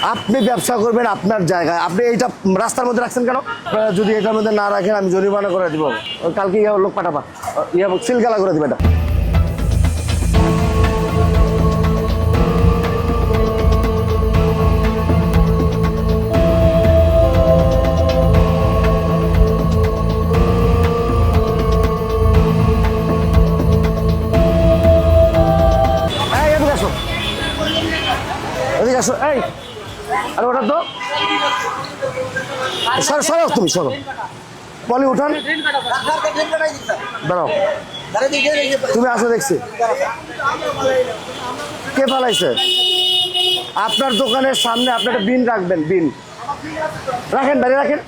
আপনি ব্যবসা করবেন আপনার জায়গায়, আপনি এইটা রাস্তার মধ্যে রাখছেন কেন? যদি এটার মধ্যে না রাখেন আমি জরিমানা করে দিব। কালকে লোক পাঠাবা, সিলগালা করে দিবে এটা। এদিকে আসো, এই আর ওটা তো সরো, তুমি সরো, পলি উঠান, দাঁড়াও, তুমি আসো, দেখছি কে ফালাইছে আপনার দোকানের সামনে। আপনি একটা বিন রাখবেন, বিন রাখেন, বাইরে রাখেন,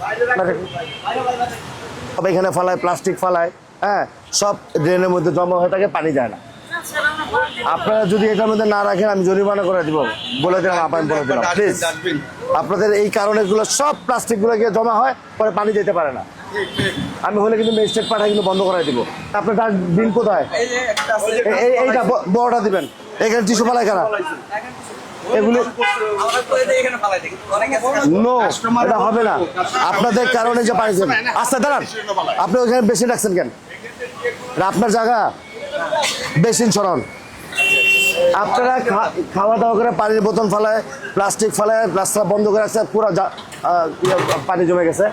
সব এখানে ফালায়, প্লাস্টিক ফালায়, হ্যাঁ, সব ড্রেনের মধ্যে জমা হয়ে থাকে, পানি যায় না। আপনারা যদি এটার মধ্যে না রাখেন আমি জরিমানা করে দিব, বলে দিলাম, আপনার বলে দিলাম প্লিজ। আপনাদের এই কারণেগুলো সব প্লাস্টিকগুলো গিয়ে জমা হয়, পরে পানি যেতে পারে না। আমি হলে কিন্তু ম্যাজিস্ট্রেট পাঠাই কিন্তু বন্ধ করাই দিব। আপনার তার বিল কোথায়? এইটা বড়টা দিবেন। এখানে টিস্যু ফালাই কারা? এগুলো নো, এটা হবে না। আপনাদের কারণে যে পানি যাবে। আচ্ছা দাঁড়ান, আপনি ওইখানে বেশি রাখছেন কেন? আপনার জায়গা, বেসিন সরান। আপনারা খাওয়া দাওয়া করে পানির বোতল ফালায়, প্লাস্টিক ফালায়, রাস্তা বন্ধ করে রাখছে, পুরো পানি জমে গেছে।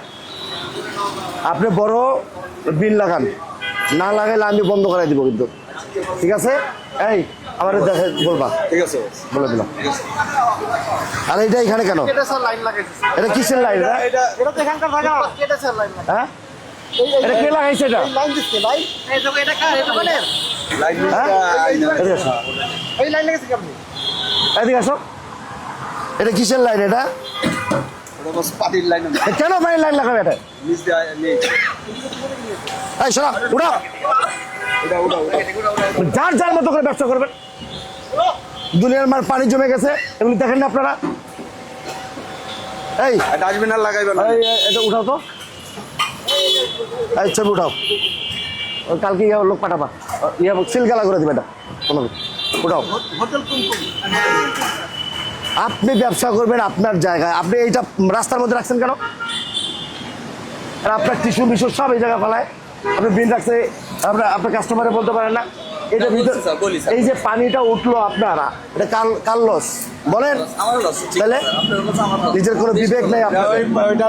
আপনি বড় বিল লাগান, না লাগাইলে আমি বন্ধ করাই দিব কিন্তু, ঠিক আছে? এই আমার দেখে বলবা, ঠিক আছে, বলে দিলাম। আর এইটা এখানে কেন? এটা কিসের লাইন? হ্যাঁ, এটা কে লাগাইছে? এটা এদিকে আসো, এটা কিসের লাইন? এটা কেন পানির লাইন লাগাবে? এটা উঠাও, যার যার মতো করে ব্যবসা করবেন। দুনিয়ার মার পানি জমে গেছে, এগুলি দেখেন না আপনারা? এই ডাস্টবিন আর লাগাইবেন, এটা উঠাও তো, এই ছবি উঠাও, কালকে লোক পাঠাবা, সিলগালা করে দিবে এটা, কোনো উঠাও। আপনি ব্যবসা করবেন আপনার জায়গায়, আপনি এইটা রাস্তার মধ্যে রাখছেন কেন? আর আপনার টিস্যু মিশু সব এই জায়গায় ফেলায়, আপনি বিল রাখছে, আপনার কাস্টমারে বলতে পারেন না? এটা ভিতর এই যে পানিটা উঠলো আপনারা, এটা কার লস বলেন? তাহলে নিজের কোনো বিবেক নেই আপনার।